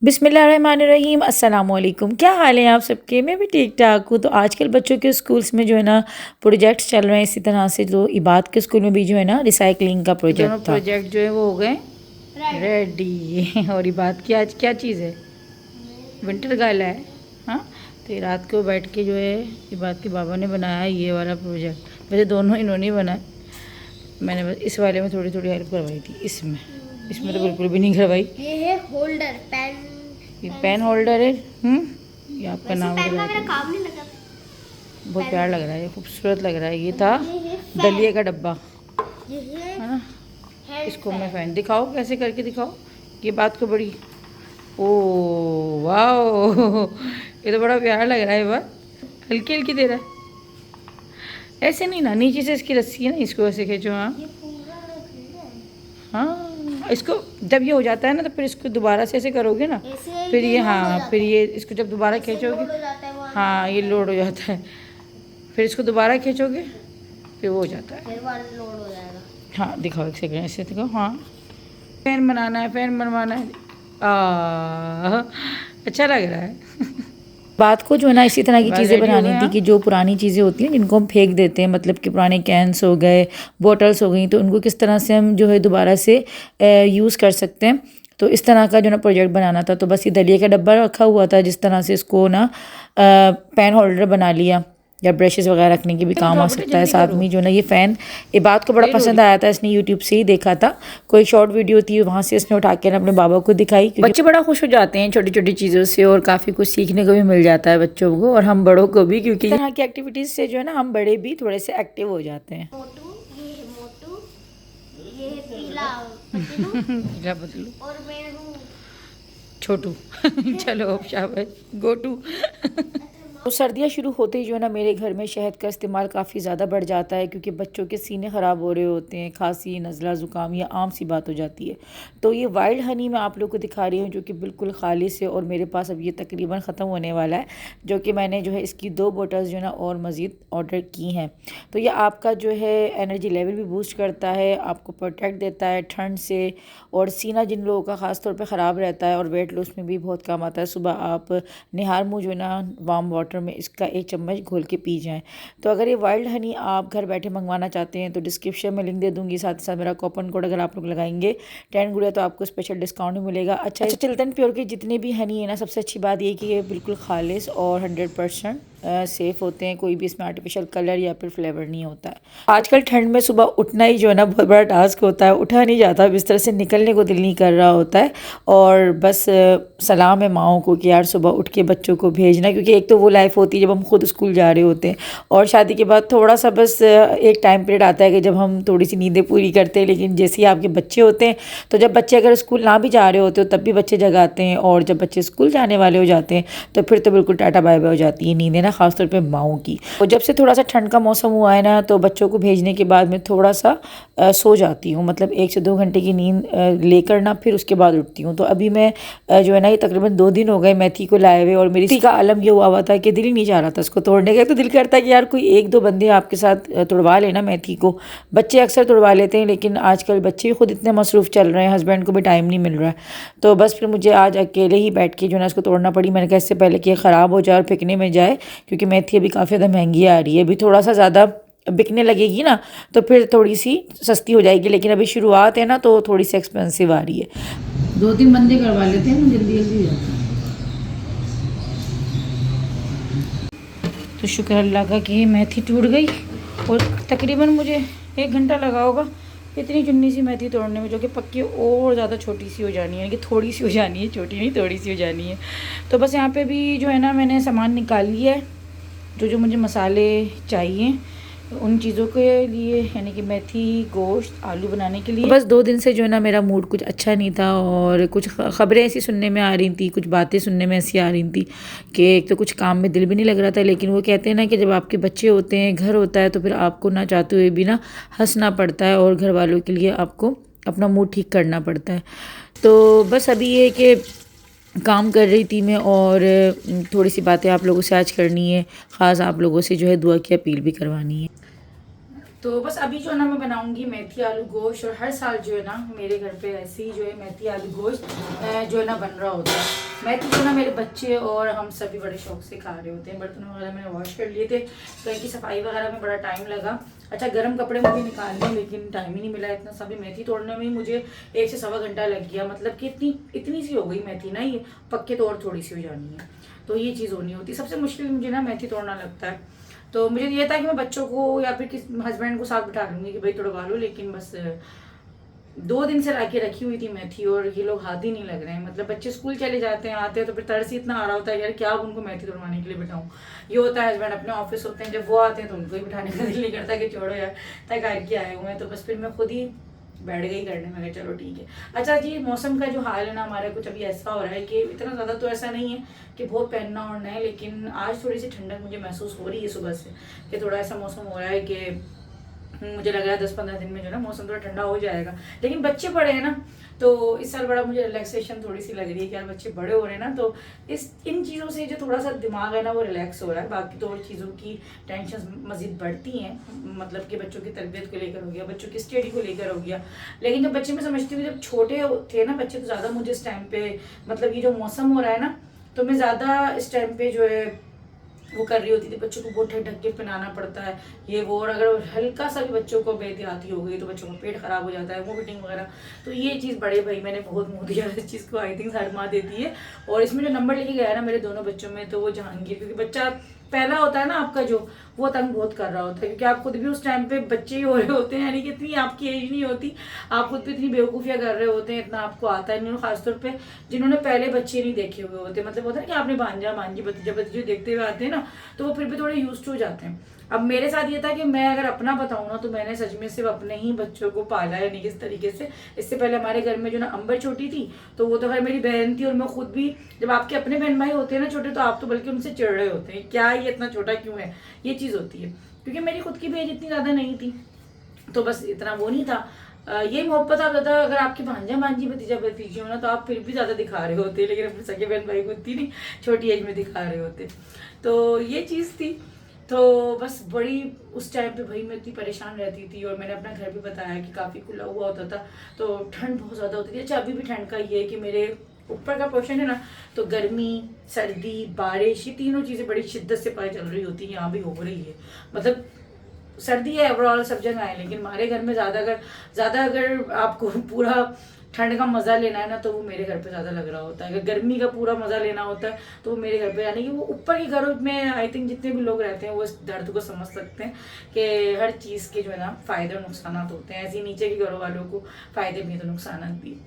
बिस्मिल्लाहिर्रहमानिर्रहीम अस्सलाम वालेकुम। क्या हाल है आप सबके? मैं भी ठीक ठाक हूँ। तो आजकल बच्चों के स्कूल्स में जो है ना प्रोजेक्ट्स चल रहे हैं, इसी तरह से जो इबाद के स्कूल में भी जो है ना रिसाइकलिंग का प्रोजेक्ट था। प्रोजेक्ट जो है वो हो गए रेडी। और इबाद की आज क्या चीज़ है? विंटर गाला है। हाँ, तो ये रात को बैठ के जो है इबाद के बाबा ने बनाया ये वाला प्रोजेक्ट। वैसे दोनों इन्होंने बनाए, मैंने बस इस वाले में थोड़ी थोड़ी हेल्प करवाई थी। इसमें तो बिल्कुल भी नहीं करवाई। ये है होल्डर, पेन। ये पेन होल्डर है। ये आपका नाम पेन का वगैरह मेरा काम नहीं लगा। बहुत प्यारा लग रहा है, ये खूबसूरत लग रहा है। ये था दलिए का डब्बा, ये है ना। हैंड इसको मैं पेन। फैन दिखाओ, कैसे करके दिखाओ। ये बात को बड़ी, ओ वाह, ये तो बड़ा प्यारा लग रहा है। बात हल्की हल्की दे रहा है। ऐसे नहीं ना, नीचे से इसकी रस्सी है ना, इसको ऐसे खींचो। हाँ ये पूरा नहीं है। हाँ, इसको जब ये हो जाता है ना तो फिर इसको दोबारा से ऐसे करोगे ना, ऐसे फिर ये लोड हो हाँ, जाता फिर है। ये इसको जब दोबारा ऐसे खींचोगे, लोड हो जाता है वो अंदर। हाँ ये लोड हो जाता है। फिर इसको दोबारा खींचोगे, फिर वो हो जाता है। फिर वाला लोड हो जाएगा। हाँ दिखाओ, एक सेकंड ऐसे दिखाओ। हाँ, फैन बनाना है, फैन बनवाना है। अच्छा लग रहा है। बात को जो है ना इसी तरह की चीज़ें बनानी थी कि जो पुरानी चीज़ें होती हैं जिनको हम फेंक देते हैं, मतलब कि पुराने कैंस हो गए, बॉटल्स हो गई, तो उनको किस तरह से हम जो है दोबारा से यूज़ कर सकते हैं। तो इस तरह का जो ना प्रोजेक्ट बनाना था। तो बस ये दलिया का डब्बा रखा हुआ था, जिस तरह से इसको ना पेन होल्डर बना लिया, या ब्रशेस वगैरह रखने के भी काम आ सकता है। साथ में जो ना ये फ़ैन ये बात को बड़ा पसंद आया था, इसने यूट्यूब से ही देखा था, कोई शॉर्ट वीडियो थी, वहाँ से इसने उठा के अपने बाबा को दिखाई। बच्चे बड़ा खुश हो जाते हैं छोटी छोटी चीज़ों से, और काफ़ी कुछ सीखने को भी मिल जाता है बच्चों को और हम बड़ों को भी, क्योंकि तरह की एक्टिविटीज़ से जो है ना हम बड़े भी थोड़े से एक्टिव हो जाते हैं। मोटू, ये है मोटू, ये है पीला पतलू बदलू और मैं हूँ छोटू। चलो शाबाश, गोटू। तो सर्दियाँ शुरू होते ही जो है ना मेरे घर में शहद का इस्तेमाल काफ़ी ज़्यादा बढ़ जाता है, क्योंकि बच्चों के सीने ख़राब हो रहे होते हैं, खांसी, नज़ला, ज़ुकाम या आम सी बात हो जाती है। तो ये वाइल्ड हनी मैं आप लोग को दिखा रही हूँ, जो कि बिल्कुल खालिस है, और मेरे पास अब ये तकरीबन ख़त्म होने वाला है, जो कि मैंने जो है इसकी 2 बोटल्स जो है ना और मज़ीद ऑर्डर की हैं। तो ये आपका जो है एनर्जी लेवल भी बूस्ट करता है, आपको प्रोटेक्ट देता है ठंड से, और सीना जिन लोगों का ख़ास तौर पे ख़राब रहता है और वेट लॉस में भी बहुत काम आता है। सुबह आप निहार मुँह जो है ना वार्म वाटर में इसका 1 चम्मच घोल के पी जाएं। तो अगर ये वाइल्ड हनी आप घर बैठे मंगवाना चाहते हैं तो डिस्क्रिप्शन में लिंक दे दूंगी, साथ ही साथ मेरा कूपन कोड अगर आप लोग लगाएंगे 10 गुड़िया तो आपको स्पेशल डिस्काउंट भी मिलेगा। अच्छा, चिल्टन प्योर के जितने भी हनी है ना, सबसे अच्छी बात ये कि ये बिल्कुल खालिस और 100% सेफ़ होते हैं, कोई भी इसमें आर्टिफिशियल कलर या फिर फ्लेवर नहीं होता है। आजकल ठंड में सुबह उठना ही जो है ना बहुत बड़ा टास्क होता है, उठा नहीं जाता, बिस्तर से निकलने को दिल नहीं कर रहा होता है, और बस सलाम है माओं को कि यार सुबह उठ के बच्चों को भेजना, क्योंकि एक तो वो लाइफ होती है जब हम खुद स्कूल जा रहे होते हैं, और शादी के बाद थोड़ा सा बस एक टाइम पीरियड आता है कि जब हम थोड़ी सी नींदें पूरी करते हैं। लेकिन जैसे ही आपके बच्चे होते हैं, तो जब बच्चे अगर स्कूल ना भी जा रहे होते हो तब भी बच्चे जगाते हैं, और जब बच्चे स्कूल जाने वाले हो जाते हैं तो फिर तो बिल्कुल टाटा बाय बाय हो जाती है नींदें ना, खासतौर पर माओं की। और जब से थोड़ा सा ठंड का मौसम हुआ है ना, तो बच्चों को भेजने के बाद में थोड़ा सा सो जाती हूँ, मतलब 1 से 2 घंटे की नींद लेकर ना फिर उसके बाद उठती हूँ। तो अभी मैं जो है ना ये तकरीबन 2 दिन हो गए मेथी को लाए हुए, और मेरी का आलम ये हुआ था कि दिल ही नहीं चाह रहा था इसको तोड़ने का। तो दिल करता है कि यार कोई 1-2 बंदे आपके साथ तोड़वा लेना मेथी को। बच्चे अक्सर तोड़वा लेते हैं, लेकिन आजकल बच्चे खुद इतने मसरूफ़ चल रहे हैं, हस्बैंड को भी टाइम नहीं मिल रहा है। तो बस फिर मुझे आज अकेले ही बैठ के जो है ना इसको तोड़ना पड़ी। मैंने कहा इससे पहले कि ख़राब हो जाए और फेंकने में जाए, क्योंकि मेथी अभी काफ़ी ज़्यादा महंगी आ रही है, अभी थोड़ा सा ज़्यादा बिकने लगेगी ना तो फिर थोड़ी सी सस्ती हो जाएगी, लेकिन अभी शुरुआत है ना तो थोड़ी सी एक्सपेंसिव आ रही है। 2-3 बंदे करवा लेते हैं ना, जल्दी जल्दी हो जाता है। तो शुक्र अल्लाह का कि मेथी टूट गई, और तकरीबन मुझे 1 घंटा लगा होगा इतनी चुन्नी सी मेथी तोड़ने में, जो कि पक्की और ज़्यादा छोटी सी हो जानी है, कि थोड़ी सी हो जानी है, छोटी नहीं थोड़ी सी हो जानी है। तो बस यहाँ पे भी जो है ना मैंने सामान निकाल लिया है, जो जो मुझे मसाले चाहिए उन चीज़ों के लिए, यानी कि मेथी, गोश्त, आलू बनाने के लिए। बस 2 दिन से जो है ना मेरा मूड कुछ अच्छा नहीं था, और कुछ ख़बरें ऐसी सुनने में आ रही थी, कुछ बातें सुनने में ऐसी आ रही थी कि एक तो कुछ काम में दिल भी नहीं लग रहा था। लेकिन वो कहते हैं ना कि जब आपके बच्चे होते हैं, घर होता है, तो फिर आपको ना चाहते हुए भी ना हंसना पड़ता है, और घर वालों के लिए आपको अपना मूड ठीक करना पड़ता है। तो बस अभी ये कि काम कर रही थी मैं, और थोड़ी सी बातें आप लोगों से आज करनी है, ख़ास आप लोगों से जो है दुआ की अपील भी करवानी है। तो बस अभी जो है ना मैं बनाऊंगी मेथी आलू गोश्त, और हर साल जो है ना मेरे घर पे ऐसे ही जो है मेथी आलू गोश्त जो है ना बन रहा होता है। मेथी जो है ना मेरे बच्चे और हम सभी बड़े शौक से खा रहे होते हैं। बर्तन वगैरह मैंने वॉश कर लिए थे, तो इनकी सफाई वगैरह में बड़ा टाइम लगा। अच्छा, गर्म कपड़े मुझे निकालने, लेकिन टाइम ही नहीं मिला। इतना सभी मेथी तोड़ने में ही मुझे 1 से सवा घंटा लग गया। मतलब कि इतनी सी हो गई मेथी ना, ये पक्के तो और थोड़ी सी हो जानी है। तो ये चीज़ होनी होती है। सबसे मुश्किल मुझे ना मेथी तोड़ना लगता है। तो मुझे ये था कि मैं बच्चों को या फिर किस हस्बैंड को साथ बिठा लूँगी कि भाई तोड़वा लो, लेकिन बस 2 दिन से ला के रखी हुई थी मेथी, और ये लोग हाथ ही नहीं लग रहे हैं। मतलब बच्चे स्कूल चले जाते हैं, आते हैं तो फिर तरस ही इतना आ रहा होता है यार, क्या अब उनको मेथी तोड़वाने के लिए बिठाऊं। ये होता है हस्बैंड अपने ऑफिस होते हैं, जब वो आते हैं तो उनको ही बिठाने का दिल नहीं करता कि छोड़ो यार तय करके आए हुए हैं। तो बस फिर मैं खुद ही बैठ गई करने में, चलो ठीक है। अच्छा जी, मौसम का जो हाल है ना हमारे कुछ अभी ऐसा हो रहा है कि इतना ज़्यादा तो ऐसा नहीं है कि बहुत पहनना ओढ़ना है, लेकिन आज थोड़ी सी ठंडक मुझे महसूस हो रही है सुबह से, कि थोड़ा ऐसा मौसम हो रहा है कि मुझे लग रहा है 10-15 दिन में जो ना मौसम थोड़ा ठंडा हो जाएगा। लेकिन बच्चे बड़े हैं ना, तो इस साल बड़ा मुझे रिलैक्सेशन थोड़ी सी लग रही है कि यार बच्चे बड़े हो रहे हैं ना, तो इन चीज़ों से जो थोड़ा सा दिमाग है ना वो रिलैक्स हो रहा है। बाकी तो और चीज़ों की टेंशन मज़ीद बढ़ती हैं, मतलब कि बच्चों की तरबियत को लेकर हो गया, बच्चों की स्टडी को लेकर हो गया। लेकिन जब बच्चे, मैं समझती हूँ जब छोटे थे ना बच्चे, तो ज़्यादा मुझे इस टाइम पे, मतलब ये जो मौसम हो रहा है ना, तो मैं ज़्यादा इस टाइम पे जो है वो कर रही होती थी। बच्चों को बहुत ढक के पहनाना पड़ता है ये वो, और अगर हल्का सा भी बच्चों को बेहतियाती हो गई तो बच्चों का पेट खराब हो जाता है, वोमिटिंग वगैरह। तो ये चीज़ बड़े भाई मैंने बहुत मुँह दिया इस चीज़ को, आई थिंक हर माँ देती है। और इसमें जो नंबर लेके गया ना मेरे दोनों बच्चों में, तो वो जहांगीर, क्योंकि बच्चा पहला होता है ना आपका जो, वो तंग बहुत कर रहा होता है, क्योंकि आप खुद भी उस टाइम पे बच्चे ही हो रहे होते हैं, यानी कि इतनी आपकी एज नहीं होती, आप खुद भी इतनी बेवकूफ़ियाँ कर रहे होते हैं, इतना आपको आता है नहीं। खासतौर पे जिन्होंने पहले बच्चे नहीं देखे हुए होते, मतलब होता है ना कि आपने भांजा भांजी भतीजा भतीजे देखते हुए आते हैं ना, तो वो फिर भी थोड़े यूज टू हो जाते हैं। अब मेरे साथ ये था कि मैं अगर अपना बताऊँ ना, तो मैंने सच में सिर्फ अपने ही बच्चों को पाला है, नहीं किस तरीके से। इससे पहले हमारे घर में जो ना अंबर छोटी थी, तो वो तो खैर मेरी बहन थी, और मैं खुद भी, जब आपके अपने बहन भाई होते हैं ना छोटे, तो आप तो बल्कि उनसे चिढ़ रहे होते हैं, क्या ये इतना छोटा क्यों है, ये चीज़ होती है। क्योंकि मेरी खुद की भी एज इतनी ज़्यादा नहीं थी, तो बस इतना वो नहीं था। ये मोहब्बत आता था, अगर आपके भांजा भांजी भतीजा भतीजी हो ना, तो आप फिर भी ज़्यादा दिखा रहे होते, लेकिन अपने सगे बहन भाई को इतनी नहीं छोटी एज में दिखा रहे होते। तो ये चीज़ थी। तो बस बड़ी उस टाइम पे भाई मैं इतनी परेशान रहती थी, और मैंने अपना घर भी बताया कि काफ़ी खुला हुआ होता था, तो ठंड बहुत ज़्यादा होती थी। अच्छा, अभी भी ठंड का ये है कि मेरे ऊपर का पोर्शन है ना, तो गर्मी सर्दी बारिश, ये तीनों चीज़ें बड़ी शिद्दत से पता चल रही होती है, यहाँ भी हो रही है। मतलब सर्दी है ओवरऑल सब जगह है, लेकिन हमारे घर में ज़्यादा अगर आपको पूरा ठंड का मज़ा लेना है ना, तो वो मेरे घर पे ज़्यादा लग रहा होता है। अगर गर्मी का पूरा मज़ा लेना होता है तो वो मेरे घर पे, यानी कि वो ऊपर के घरों में आई थिंक जितने भी लोग रहते हैं वो इस दर्द को समझ सकते हैं कि हर चीज़ के जो है ना फ़ायदे और नुकसान होते हैं। ऐसे ही नीचे के घरों वालों को फ़ायदे भी तो नुकसान भी।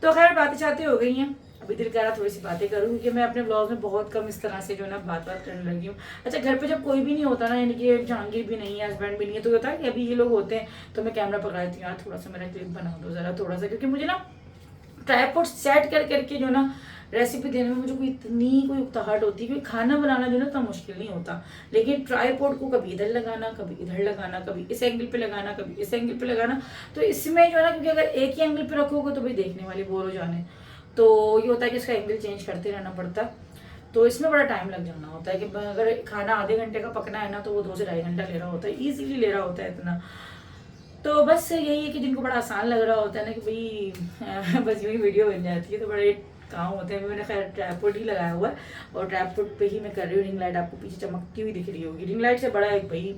तो खैर बातें चाहते हो गई हैं, अभी दिल कह रहा थोड़ी सी बातें करूँ, क्योंकि मैं अपने ब्लॉग में बहुत कम इस तरह से जो है ना बात करने लगी हूँ। अच्छा, घर पे जब कोई भी नहीं होता ना, यानी कि जहांगीर भी नहीं है, हस्बैंड भी नहीं है, तो होता है कि अभी ये लोग होते हैं, तो मैं कैमरा पकड़ाती हूँ, यार थोड़ा सा मेरा क्लिप बना दो ज़रा थोड़ा सा, क्योंकि मुझे ना ट्राइपॉड सेट कर करके जो ना रेसिपी देने में मुझे कोई उकताहट होती है, क्योंकि खाना बनाना जो ना इतना मुश्किल नहीं होता, लेकिन ट्राइपॉड को कभी इधर लगाना, कभी इधर लगाना, कभी इस एंगल पे लगाना, कभी इस एंगल पे लगाना, तो इसमें जो है ना, क्योंकि अगर एक ही एंगल पे रखोगे तो भाई देखने वाले बोर हो जाने, तो ये होता है कि इसका एंगल चेंज करते रहना पड़ता है, तो इसमें बड़ा टाइम लग जाना होता है। कि अगर खाना आधे घंटे का पकना है ना, तो वो 2 से ढाई घंटा ले रहा होता है, ईजिली ले रहा होता है इतना। तो बस यही है कि जिनको बड़ा आसान लग रहा होता है ना कि भाई बस यूँ ही वीडियो बन जाती है, तो बड़े काम होते हैं। मैंने खैर ट्राइपॉड ही लगाया हुआ है, और ट्राइपॉड पे ही मैं कर रही हूँ। रिंग लाइट आपको पीछे चमकती हुई दिख रही होगी, रिंग लाइट से बड़ा एक भाई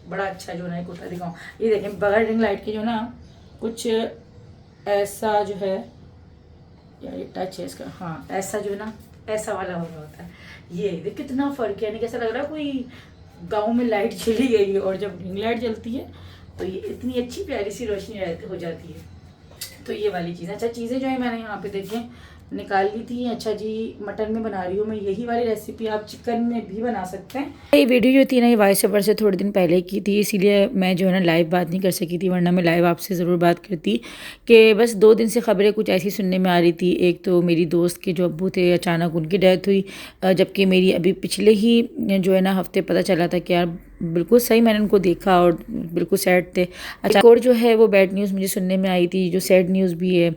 बड़ा अच्छा जो ना एक होता दिखाऊँ, ये देखें बगैर रिंग लाइट के जो ना कुछ ऐसा जो है, यार ये टच है इसका, हाँ ऐसा जो है ना ऐसा वाला हो रहा होता है। ये देख कितना फ़र्क है, यानी कैसा लग रहा है कोई गांव में लाइट चली गई है, और जब रिंग लाइट जलती है तो ये इतनी अच्छी प्यारी सी रोशनी हो जाती है। तो ये वाली चीज़। अच्छा, चीज़ें जो है मैंने यहाँ पे देखें निकाल ली थी। अच्छा जी, मटन में बना रही हूँ मैं यही वाली रेसिपी, आप चिकन में भी बना सकते हैं। ये वीडियो जो थी ना, ये वॉइस ओवर से थोड़े दिन पहले की थी, इसीलिए मैं जो है ना लाइव बात नहीं कर सकी थी, वरना मैं लाइव आपसे ज़रूर बात करती। कि बस 2 दिन से खबरें कुछ ऐसी सुनने में आ रही थी। एक तो मेरी दोस्त के जो अब्बू थे, अचानक उनकी डेथ हुई, जबकि मेरी अभी पिछले ही जो है ना हफ्ते पता चला था कि यार बिल्कुल सही मैंने उनको देखा और बिल्कुल सैड थे। अच्छा, और जो है वो बैड न्यूज़ मुझे सुनने में आई थी, जो सैड न्यूज़ भी है।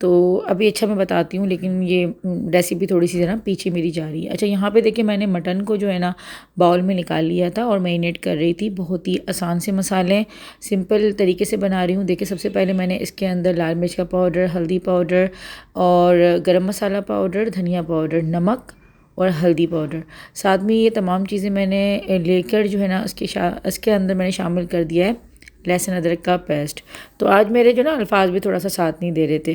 तो अभी अच्छा मैं बताती हूँ, लेकिन ये रेसिपी थोड़ी सी ना पीछे मेरी जा रही है। अच्छा, यहाँ पे देखिए मैंने मटन को जो है ना बाउल में निकाल लिया था और मैरिनेट कर रही थी। बहुत ही आसान से मसाले सिंपल तरीके से बना रही हूँ। देखिए सबसे पहले मैंने इसके अंदर लाल मिर्च का पाउडर, हल्दी पाउडर और गरम मसाला पाउडर, धनिया पाउडर, नमक और हल्दी पाउडर, साथ में ये तमाम चीज़ें मैंने लेकर जो है ना इसके अंदर मैंने शामिल कर दिया है लहसुन अदरक का पेस्ट। तो आज मेरे जो ना अल्फाज भी थोड़ा सा साथ नहीं दे रहे थे,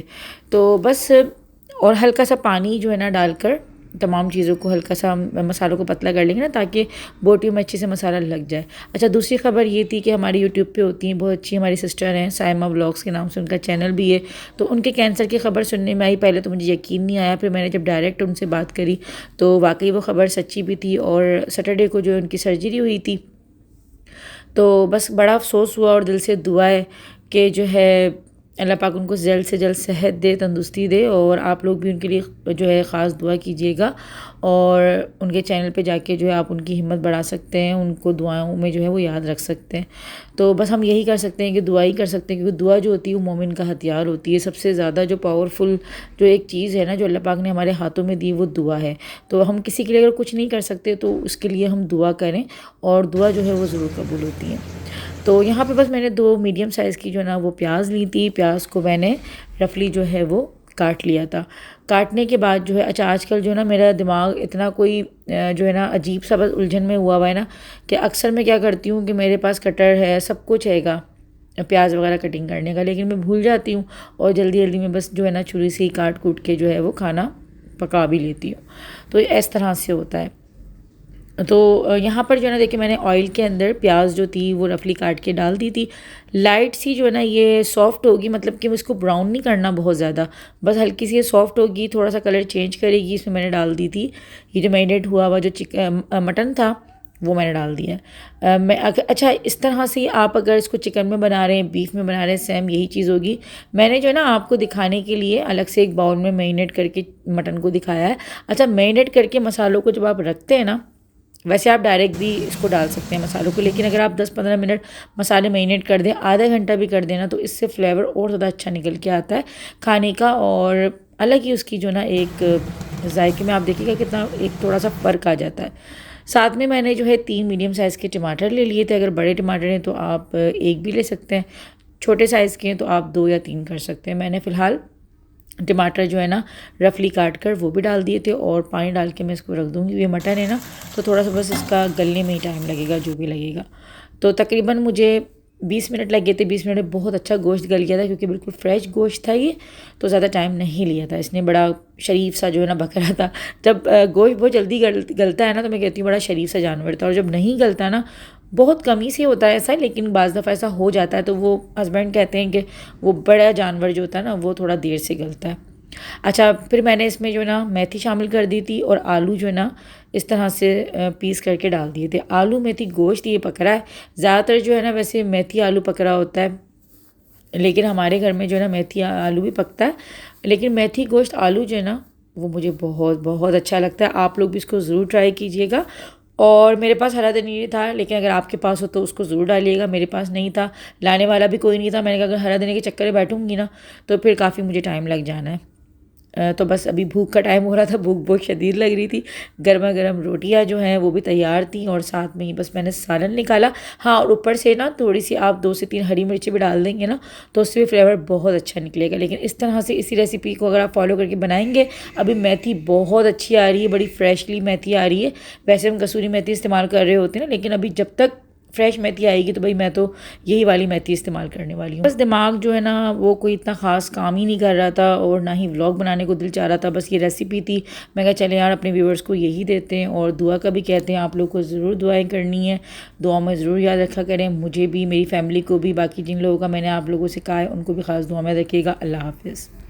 तो बस और हल्का सा पानी जो है ना डालकर तमाम चीज़ों को हल्का सा मसालों को पतला कर लेंगे ना, ताकि बोटी में अच्छे से मसाला लग जाए। अच्छा, दूसरी खबर ये थी कि हमारी यूट्यूब पे होती हैं बहुत अच्छी हमारी सिस्टर हैं, साइमा व्लॉग्स के नाम से उनका चैनल भी है। तो उनके कैंसर की खबर सुनने में आई, पहले तो मुझे यकीन नहीं आया, फिर मैंने जब डायरेक्ट उनसे बात करी तो वाकई वो खबर सच्ची भी थी। और सैटरडे को जो उनकी सर्जरी हुई थी, तो बस बड़ा अफसोस हुआ और दिल से दुआ है कि जो है अल्लाह पाक उनको जल्द से जल्द सेहत दे, तंदुरुस्ती दे। और आप लोग भी उनके लिए जो है ख़ास दुआ कीजिएगा और उनके चैनल पे जाके जो है आप उनकी हिम्मत बढ़ा सकते हैं, उनको दुआओं में जो है वो याद रख सकते हैं। तो बस हम यही कर सकते हैं कि दुआ ही कर सकते हैं, क्योंकि दुआ जो होती है वो मोमिन का हथियार होती है। सबसे ज़्यादा जो पावरफुल जो एक चीज़ है ना जो अल्लाह पाक ने हमारे हाथों में दी, वो दुआ है। तो हम किसी के लिए अगर कुछ नहीं कर सकते तो उसके लिए हम दुआ करें, और दुआ जो है वो ज़रूर कबूल होती है। तो यहाँ पे बस मैंने 2 मीडियम साइज़ की जो है ना वो प्याज ली थी। प्याज को मैंने रफली जो है वो काट लिया था। काटने के बाद जो है, अच्छा आजकल जो है ना मेरा दिमाग इतना कोई जो है ना अजीब सा बस उलझन में हुआ है ना, कि अक्सर मैं क्या करती हूँ कि मेरे पास कटर है, सब कुछ हैगा प्याज वगैरह कटिंग करने का, लेकिन मैं भूल जाती हूँ और जल्दी जल्दी में बस जो है ना छुरी से ही काट कूट के जो है वो खाना पका भी लेती हूँ। तो इस तरह से होता है। तो यहाँ पर जो है ना देखिए मैंने ऑयल के अंदर प्याज जो थी वो रफली काट के डाल दी थी। लाइट सी जो है ना ये सॉफ्ट होगी, मतलब कि इसको ब्राउन नहीं करना बहुत ज़्यादा, बस हल्की सी ये सॉफ्ट होगी, थोड़ा सा कलर चेंज करेगी। इसमें मैंने डाल दी थी ये जो मैरिनेट हुआ हुआ जो मटन था वो मैंने डाल दिया। अच्छा, इस तरह से आप अगर इसको चिकन में बना रहे हैं, बीफ में बना रहे हैं, सेम यही चीज़ होगी। मैंने जो है ना आपको दिखाने के लिए अलग से एक बाउल में मैरिनेट करके मटन को दिखाया है। अच्छा, मैरिनेट करके मसालों को जब आप रखते हैं ना, वैसे आप डायरेक्ट भी इसको डाल सकते हैं मसालों को, लेकिन अगर आप 10-15 मिनट मसाले मैरिनेट कर दें, आधा घंटा भी कर देना, तो इससे फ्लेवर और ज़्यादा अच्छा निकल के आता है खाने का, और अलग ही उसकी जो ना एक जायके में आप देखिएगा कितना एक थोड़ा सा फ़र्क आ जाता है। साथ में मैंने जो है 3 मीडियम साइज़ के टमाटर ले लिए थे। अगर बड़े टमाटर हैं तो आप 1 भी ले सकते हैं, छोटे साइज़ के हैं तो आप 2 या 3 कर सकते हैं। मैंने फ़िलहाल टमाटर जो है ना रफली काट कर वो भी डाल दिए थे, और पानी डाल के मैं इसको रख दूँगी। ये मटन है ना तो थोड़ा सा बस इसका गलने में ही टाइम लगेगा, जो भी लगेगा। तो तकरीबन मुझे 20 मिनट लग गए थे। 20 मिनट में बहुत अच्छा गोश्त गल गया था, क्योंकि बिल्कुल फ्रेश गोश्त था ये, तो ज़्यादा टाइम नहीं लिया था इसने। बड़ा शरीफ सा जो है ना बकरा था। जब गोश्त बहुत जल्दी गलता है ना तो मैं कहती हूँ बड़ा शरीफ सा जानवर था, और जब नहीं गलता ना, बहुत कमी से होता है ऐसा, लेकिन बाज़ दफ़ा ऐसा हो जाता है, तो वो हस्बैंड कहते हैं कि वो बड़ा जानवर जो होता है ना वो थोड़ा देर से गलता है। अच्छा, फिर मैंने इसमें जो है ना मेथी शामिल कर दी थी, और आलू जो है ना इस तरह से पीस करके डाल दिए थे। आलू मेथी गोश्त ये पकड़ा है, ज़्यादातर जो है ना वैसे मेथी आलू पकड़ा होता है, लेकिन हमारे घर में जो है ना मेथी आलू भी पकता है, लेकिन मेथी गोश्त आलू जो है ना वो मुझे बहुत बहुत अच्छा लगता है। आप लोग भी इसको ज़रूर ट्राई कीजिएगा। और मेरे पास हरा धनिया था, लेकिन अगर आपके पास हो तो उसको ज़रूर डालिएगा। मेरे पास नहीं था, लाने वाला भी कोई नहीं था। मैंने कहा अगर हरा धनिया के चक्कर में बैठूंगी ना तो फिर काफ़ी मुझे टाइम लग जाना है। तो बस अभी भूख का टाइम हो रहा था, भूख बहुत शदीद लग रही थी। गर्मा गर्म रोटियां जो हैं वो भी तैयार थी, और साथ में ही बस मैंने सालन निकाला। हाँ, और ऊपर से ना थोड़ी सी आप 2 से 3 हरी मिर्ची भी डाल देंगे ना तो उससे भी फ्लेवर बहुत अच्छा निकलेगा। लेकिन इस तरह से इसी रेसिपी को अगर आप फॉलो करके बनाएंगे, अभी मेथी बहुत अच्छी आ रही है, बड़ी फ्रेशली मेथी आ रही है। वैसे हम कसूरी मेथी इस्तेमाल कर रहे होते हैं ना, लेकिन अभी जब तक फ्रेश मेथी आएगी तो भाई मैं तो यही वाली मेथी इस्तेमाल करने वाली हूँ। बस दिमाग जो है ना वो कोई इतना ख़ास काम ही नहीं कर रहा था, और ना ही व्लॉग बनाने को दिल चाह रहा था। बस ये रेसिपी थी, मैं कहा चले यार अपने व्यूवर्स को यही देते हैं, और दुआ का भी कहते हैं। आप लोग को ज़रूर दुआएं करनी है, दुआ में ज़रूर याद रखा करें, मुझे भी, मेरी फैमिली को भी, बाकी जिन लोगों का मैंने आप लोगों से कहा है उनको भी ख़ास दुआ में रखिएगा। अल्लाह हाफिज़।